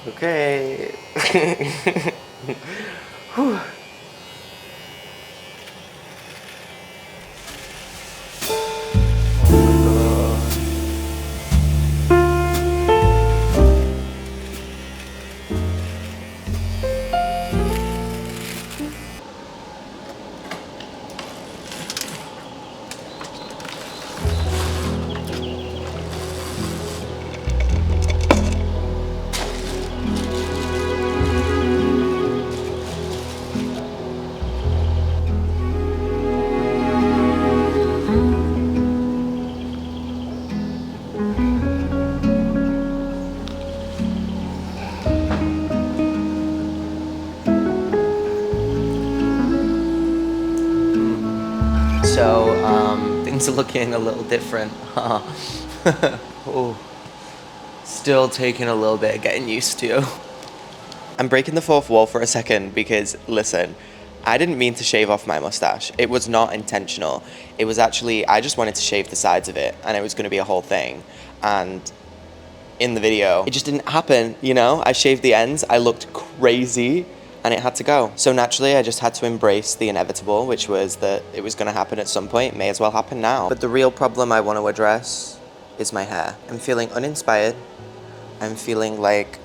Okay. Whew. So, things are looking a little different. Oh, still taking a little bit of getting used to. I'm breaking the fourth wall for a second because, listen, I didn't mean to shave off my mustache. It was not intentional. It was actually, I just wanted to shave the sides of it, and it was going to be a whole thing. And in the video, it just didn't happen, you know? I shaved the ends, I looked crazy, and it had to go. So naturally, I just had to embrace the inevitable, which was that it was gonna happen at some point. It may as well happen now. But the real problem I want to address is my hair. I'm feeling uninspired. I'm feeling like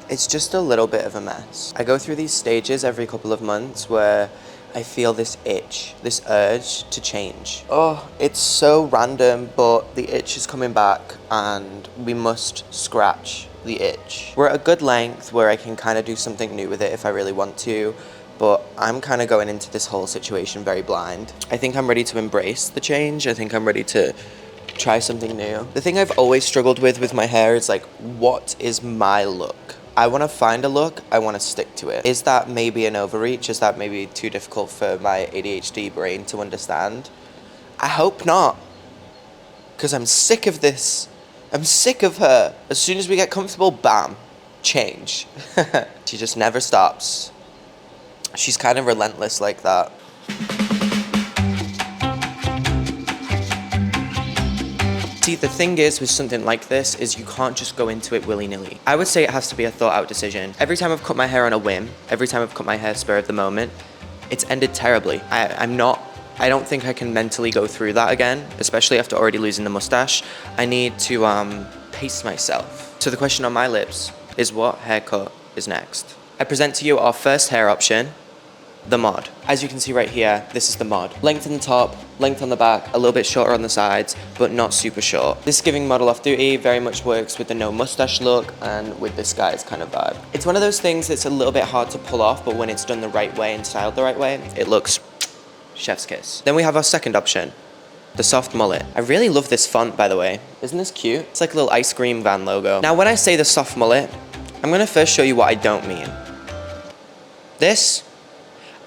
it's just a little bit of a mess. I go through these stages every couple of months where I feel this itch, this urge to change. Oh, it's so random, but the itch is coming back and we must scratch the itch. We're at a good length where I can kind of do something new with it if I really want to, but I'm kind of going into this whole situation very blind. I think I'm ready to embrace the change. I think I'm ready to try something new. The thing I've always struggled with my hair is like, what is my look? I want to find a look, I want to stick to it. Is that maybe an overreach? Is that maybe too difficult for my ADHD brain to understand? I hope not, because I'm sick of this. I'm sick of her. As soon as we get comfortable, bam, change. She just never stops. She's kind of relentless like that. See, the thing is with something like this is you can't just go into it willy-nilly. I would say it has to be a thought-out decision. Every time I've cut my hair on a whim, every time I've cut my hair spur of the moment, it's ended terribly. I don't think I can mentally go through that again, especially after already losing the mustache. I need to pace myself. So the question on my lips is, what haircut is next? I present to you our first hair option, the mod. As you can see right here, this is the mod. Length on the top, length on the back, a little bit shorter on the sides, but not super short. This is giving model off duty, very much works with the no mustache look and with this guy's kind of vibe. It's one of those things that's a little bit hard to pull off, but when it's done the right way and styled the right way, it looks chef's kiss. Then we have our second option, the soft mullet. I really love this font, by the way. Isn't this cute? It's like a little ice cream van logo. Now, when I say the soft mullet, I'm gonna first show you what I don't mean. This,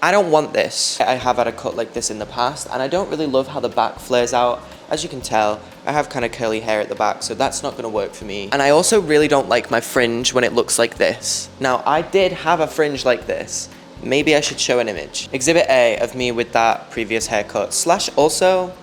I don't want this. I have had a cut like this in the past, and I don't really love how the back flares out. As you can tell, I have kind of curly hair at the back, so that's not gonna work for me. And I also really don't like my fringe when it looks like this. Now, I did have a fringe like this. Maybe I should show an image. Exhibit A of me with that previous haircut, slash also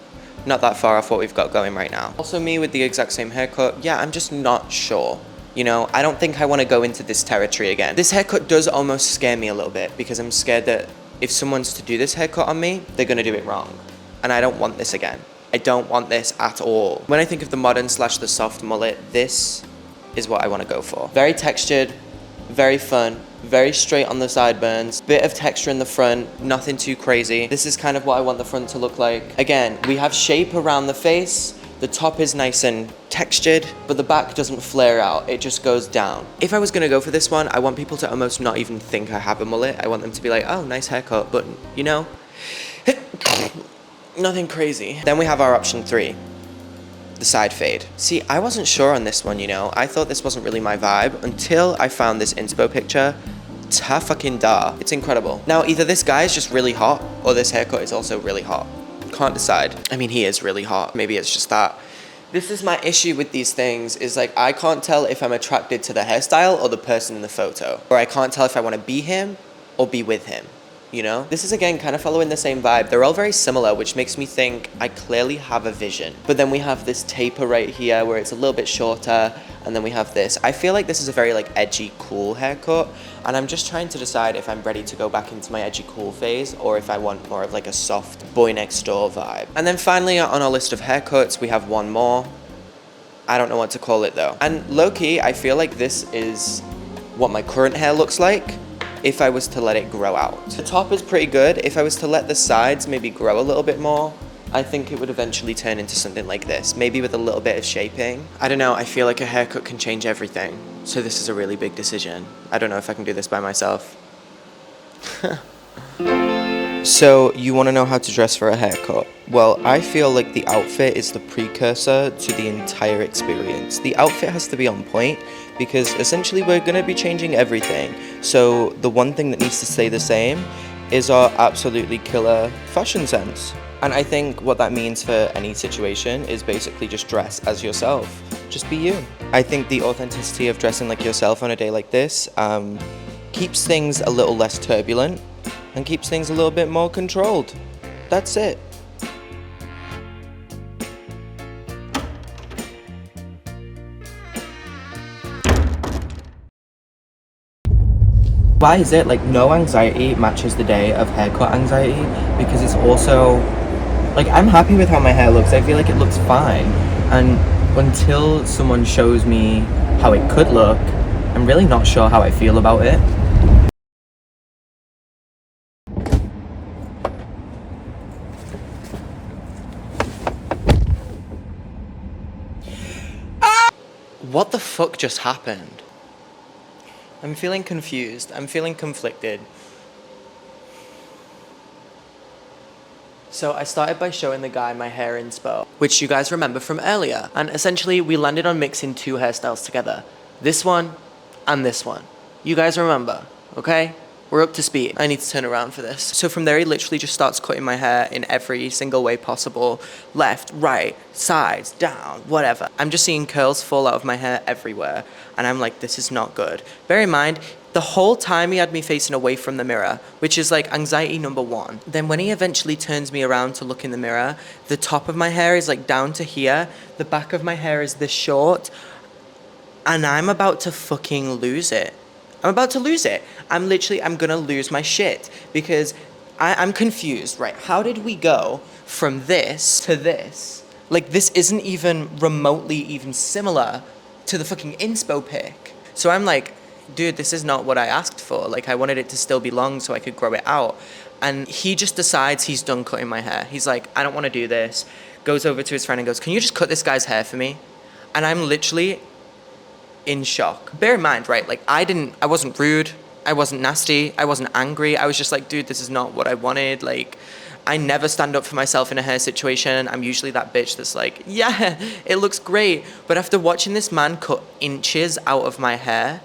not that far off what we've got going right now. Also me with the exact same haircut. Yeah, I'm just not sure. You know, I don't think I want to go into this territory again. This haircut does almost scare me a little bit because I'm scared that if someone's to do this haircut on me, they're gonna do it wrong. And I don't want this again. I don't want this at all. When I think of the modern slash the soft mullet, this is what I wanna go for. Very textured, very fun, very straight on the sideburns, bit of texture in the front, nothing too crazy. This is kind of what I want the front to look like. Again, we have shape around the face, the top is nice and textured, but the back doesn't flare out, it just goes down. If I was gonna go for this one, I want people to almost not even think I have a mullet. I want them to be like, oh, nice haircut, but you know, nothing crazy. Then we have our option 3, the side fade. See, I wasn't sure on this one, you know. I thought this wasn't really my vibe until I found this inspo picture. Ta fucking da. It's incredible. Now, either this guy is just really hot or this haircut is also really hot. Can't decide. I mean, he is really hot. Maybe it's just that. This is my issue with these things, is like, I can't tell if I'm attracted to the hairstyle or the person in the photo. Or I can't tell if I want to be him or be with him. you know? This is again kind of following the same vibe. They're all very similar, which makes me think I clearly have a vision. But then we have this taper right here where it's a little bit shorter, and then we have this. I feel like this is a very like edgy, cool haircut, and I'm just trying to decide if I'm ready to go back into my edgy, cool phase, or if I want more of like a soft boy next door vibe. And then finally on our list of haircuts, we have one more. I don't know what to call it though. And low-key, I feel like this is what my current hair looks like if I was to let it grow out. The top is pretty good. If I was to let the sides maybe grow a little bit more, I think it would eventually turn into something like this, maybe with a little bit of shaping. I don't know, I feel like a haircut can change everything. So this is a really big decision. I don't know if I can do this by myself. So you want to know how to dress for a haircut? Well, I feel like the outfit is the precursor to the entire experience. The outfit has to be on point because essentially we're going to be changing everything. So the one thing that needs to stay the same is our absolutely killer fashion sense. And I think what that means for any situation is basically just dress as yourself. Just be you. I think the authenticity of dressing like yourself on a day like this keeps things a little less turbulent and keeps things a little bit more controlled. That's it. Why is it like no anxiety matches the day of haircut anxiety? Because it's also like I'm happy with how my hair looks. I feel like it looks fine, and until someone shows me how it could look, I'm really not sure how I feel about it. What the fuck just happened? I'm feeling confused. I'm feeling conflicted. So I started by showing the guy my hair inspo, which you guys remember from earlier. And essentially we landed on mixing two hairstyles together. This one and this one. You guys remember, okay? We're up to speed. I need to turn around for this. So from there, he literally just starts cutting my hair in every single way possible. Left, right, sides, down, whatever. I'm just seeing curls fall out of my hair everywhere. And I'm like, this is not good. Bear in mind, the whole time he had me facing away from the mirror, which is like anxiety number one. Then when he eventually turns me around to look in the mirror, the top of my hair is like down to here. The back of my hair is this short. And I'm about to fucking lose it. I'm about to lose it. I'm gonna lose my shit because I'm confused, right? How did we go from this to this? Like, this isn't even remotely even similar to the fucking inspo pic. So I'm like, dude, this is not what I asked for. Like, I wanted it to still be long so I could grow it out. And he just decides he's done cutting my hair. He's like, I don't want to do this. Goes over to his friend and goes, can you just cut this guy's hair for me? And I'm literally in shock. Bear in mind, right, like I wasn't rude, I wasn't nasty, I wasn't angry. I was just like, dude, this is not what I wanted. Like, I never stand up for myself in a hair situation. I'm usually that bitch that's like, yeah, it looks great. But after watching this man cut inches out of my hair,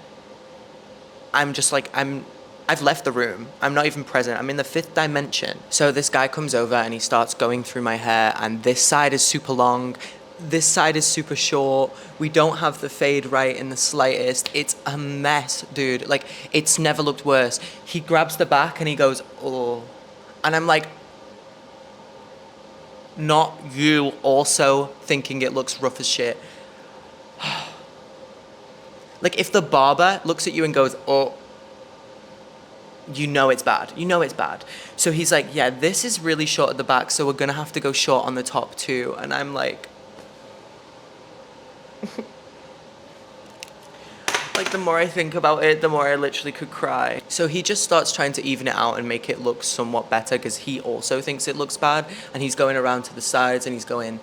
I'm just like, I've left the room. I'm not even present. I'm in the fifth dimension. So this guy comes over and he starts going through my hair, and this side is super long, this side is super short. We don't have the fade right in the slightest. It's a mess, dude. Like, it's never looked worse. He grabs the back and he goes, oh. And I'm like, not you also thinking it looks rough as shit. Like, if the barber looks at you and goes, oh, you know it's bad. You know it's bad. So he's like, yeah, this is really short at the back, so we're gonna have to go short on the top too. And I'm like, like, the more I think about it, the more I literally could cry. So he just starts trying to even it out and make it look somewhat better because he also thinks it looks bad. And he's going around to the sides and he's going,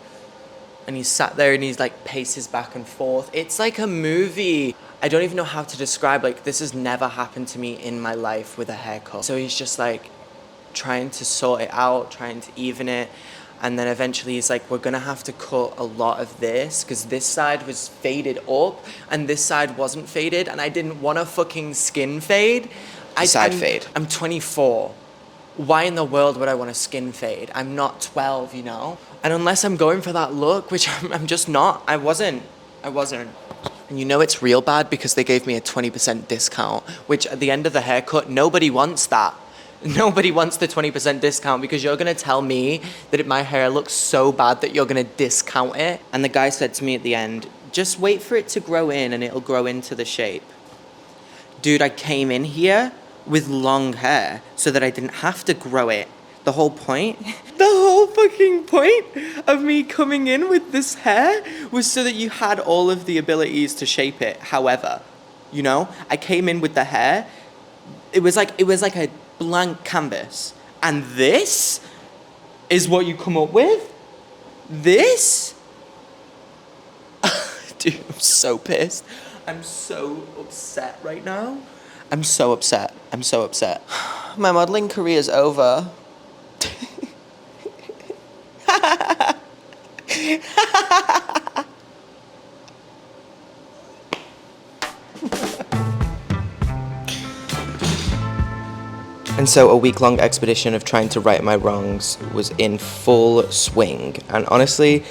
and he's sat there and he's like paces back and forth. It's like a movie. I don't even know how to describe, like, this has never happened to me in my life with a haircut. So he's just like trying to sort it out, trying to even it. And then eventually he's like, we're gonna have to cut a lot of this because this side was faded up and this side wasn't faded, and I didn't want a fucking skin fade. Fade. I'm 24. Why in the world would I want a skin fade? I'm not 12, you know? And unless I'm going for that look, which I'm just not, I wasn't. And you know it's real bad because they gave me a 20% discount, which at the end of the haircut, nobody wants that. Nobody wants the 20% discount because you're gonna tell me that my hair looks so bad that you're gonna discount it. And the guy said to me at the end, just wait for it to grow in and it'll grow into the shape. Dude, I came in here with long hair so that I didn't have to grow it. The whole point, the whole fucking point of me coming in with this hair was so that you had all of the abilities to shape it. However, you know, I came in with the hair. It was like a blank canvas. And this is what you come up with? This? Dude, I'm so pissed. I'm so upset right now. I'm so upset. I'm so upset. My modeling career's over. And so a week-long expedition of trying to right my wrongs was in full swing. And honestly,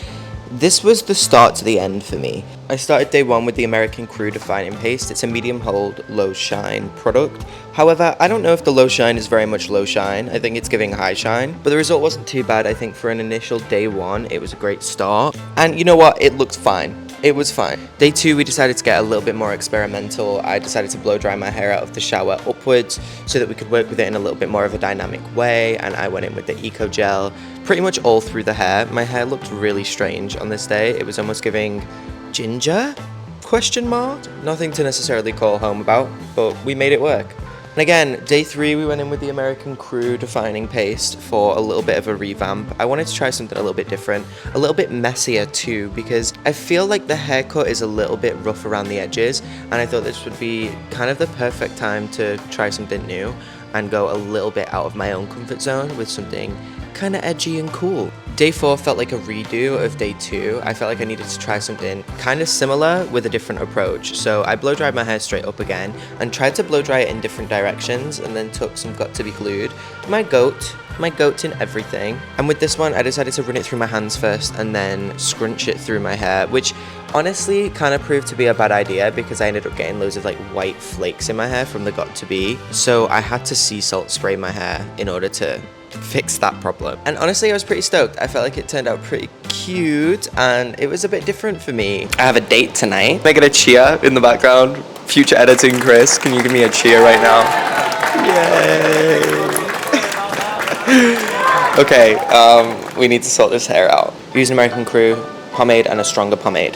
this was the start to the end for me. I started day one with the American Crew Defining Paste. It's a medium hold, low shine product. However, I don't know if the low shine is very much low shine. I think it's giving high shine, but the result wasn't too bad. I think for an initial day one, it was a great start. And you know what? It looked fine. It was fine. Day two, we decided to get a little bit more experimental. I decided to blow dry my hair out of the shower upwards so that we could work with it in a little bit more of a dynamic way. And I went in with the Eco Gel pretty much all through the hair. My hair looked really strange on this day. It was almost giving ginger? Question mark? Nothing to necessarily call home about, but we made it work. And again, day three, we went in with the American Crew Defining Paste for a little bit of a revamp. I wanted to try something a little bit different, a little bit messier too, because I feel like the haircut is a little bit rough around the edges, and I thought this would be kind of the perfect time to try something new and go a little bit out of my own comfort zone with something kind of edgy and cool. Day four felt like a redo of day two. I felt like I needed to try something kind of similar with a different approach. So I blow dried my hair straight up again and tried to blow dry it in different directions and then took some Got To Be Glued. My goat in everything. And with this one, I decided to run it through my hands first and then scrunch it through my hair, which honestly kind of proved to be a bad idea because I ended up getting loads of like white flakes in my hair from the Got To Be. So I had to sea salt spray my hair in order to fix that problem. And honestly, I was pretty stoked. I felt like it turned out pretty cute and it was a bit different for me. I have a date tonight. Can I get a cheer in the background? Future editing Chris, can you give me a cheer right now? Yay! Okay, we need to sort this hair out. Use an American Crew pomade and a stronger pomade.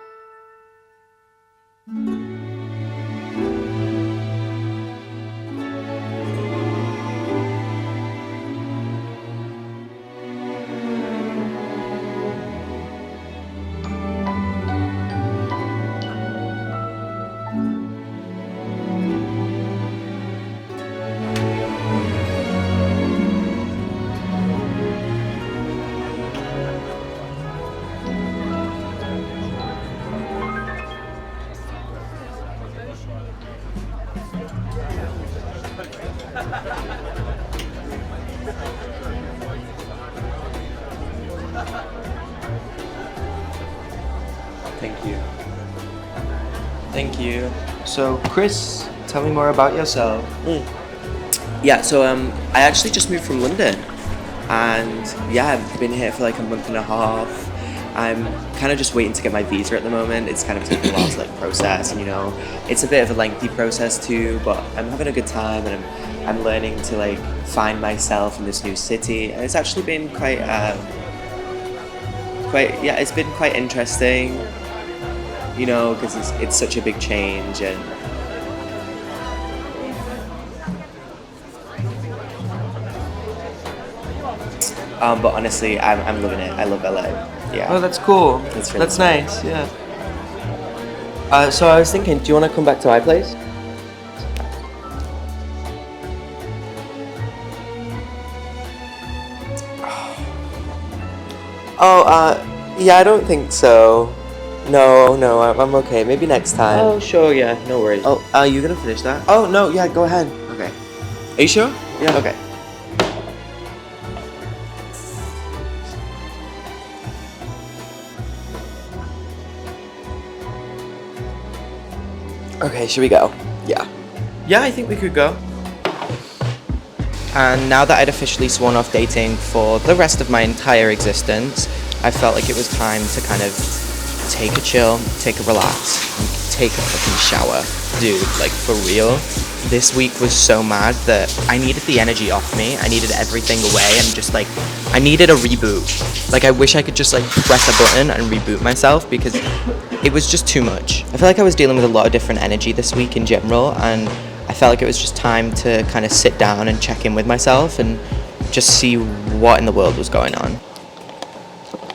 Thank you. Thank you. So, Chris, tell me more about yourself. Yeah, so I actually just moved from London, and yeah, I've been here for like a month and a half. I'm kind of just waiting to get my visa at the moment. It's kind of taking a while to like process, and you know, it's a bit of a lengthy process too. But I'm having a good time, and I'm learning to like find myself in this new city, and it's actually been quite it's been quite interesting. You know, because it's such a big change, and but honestly, I'm loving it. I love LA. Yeah. Oh, that's cool. It's really That's cool. nice. Yeah. So I was thinking, do you want to come back to my place? Oh, yeah, I don't think so. No, I'm okay. Maybe next time. Oh, sure, yeah, no worries. Oh, are you gonna finish that? Oh, no, yeah, go ahead. Okay. Are you sure? Yeah. Okay. Okay, should we go? Yeah. Yeah, I think we could go. And now that I'd officially sworn off dating for the rest of my entire existence, I felt like it was time to kind of take a chill, take a relax, and take a fucking shower. Dude, like for real, this week was so mad that I needed the energy off me. I needed everything away and just like, I needed a reboot. Like I wish I could just like press a button and reboot myself because it was just too much. I feel like I was dealing with a lot of different energy this week in general, and I felt like it was just time to kind of sit down and check in with myself and just see what in the world was going on.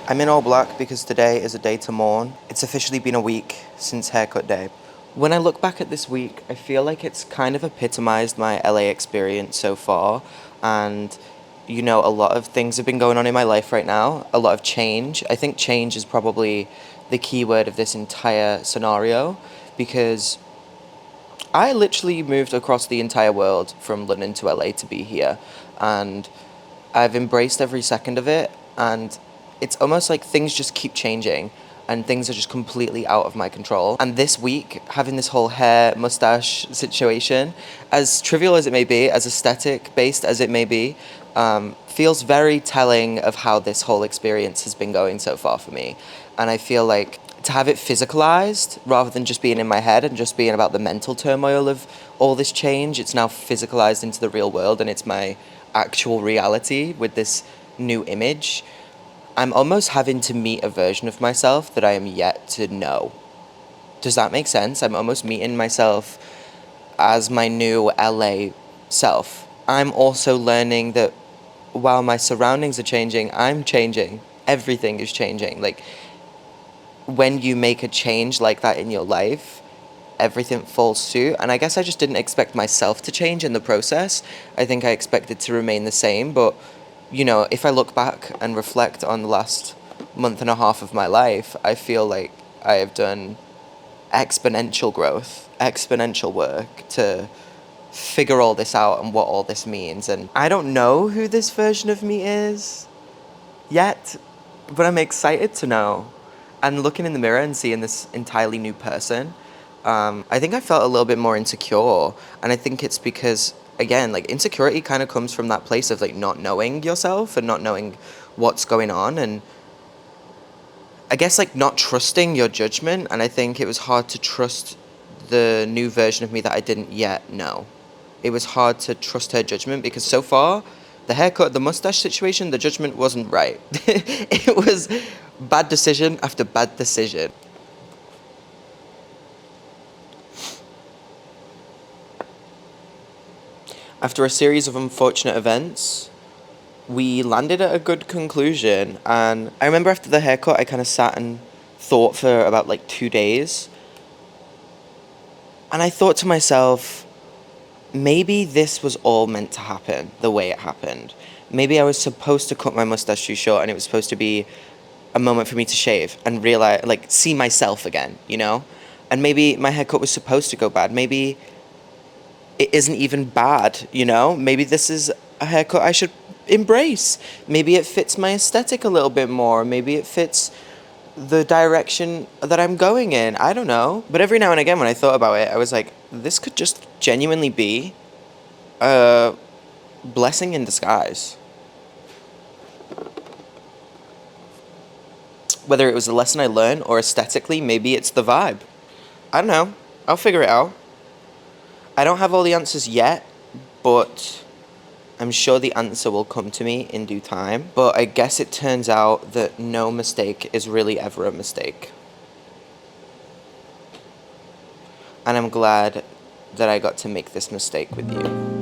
I'm in all black because today is a day to mourn. It's officially been a week since haircut day. When I look back at this week, I feel like it's kind of epitomized my LA experience so far, and you know, a lot of things have been going on in my life right now, a lot of change. I think change is probably the key word of this entire scenario, because I literally moved across the entire world from London to LA to be here, and I've embraced every second of it, and it's almost like things just keep changing and things are just completely out of my control. And this week, having this whole hair, mustache situation, as trivial as it may be, as aesthetic based as it may be, feels very telling of how this whole experience has been going so far for me. And I feel like to have it physicalized rather than just being in my head and just being about the mental turmoil of all this change, it's now physicalized into the real world and it's my actual reality with this new image. I'm almost having to meet a version of myself that I am yet to know. Does that make sense? I'm almost meeting myself as my new LA self. I'm also learning that while my surroundings are changing, I'm changing. Everything is changing. Like, when you make a change like that in your life, everything falls suit. And I guess I just didn't expect myself to change in the process. I think I expected to remain the same. But, you know, if I look back and reflect on the last month and a half of my life, I feel like I have done exponential growth, exponential work to figure all this out and what all this means. And I don't know who this version of me is yet, but I'm excited to know. And looking in the mirror and seeing this entirely new person, I think I felt a little bit more insecure. And I think it's because, again, like insecurity kind of comes from that place of like not knowing yourself and not knowing what's going on. And I guess like not trusting your judgment. And I think it was hard to trust the new version of me that I didn't yet know. It was hard to trust her judgment because so far, the haircut, the mustache situation, the judgment wasn't right. It was bad decision after bad decision. After a series of unfortunate events, we landed at a good conclusion. And I remember after the haircut, I kind of sat and thought for about like 2 days. And I thought to myself, maybe this was all meant to happen the way it happened. Maybe I was supposed to cut my mustache too short and it was supposed to be a moment for me to shave and realize, like, see myself again, you know? And maybe my haircut was supposed to go bad. Maybe it isn't even bad, you know? Maybe this is a haircut I should embrace. Maybe it fits my aesthetic a little bit more. Maybe it fits the direction that I'm going in. I don't know. But every now and again when I thought about it, I was like, this could just genuinely be a blessing in disguise. Whether it was a lesson I learned or aesthetically, maybe it's the vibe. I don't know. I'll figure it out. I don't have all the answers yet, but I'm sure the answer will come to me in due time. But I guess it turns out that no mistake is really ever a mistake. And I'm glad that I got to make this mistake with you.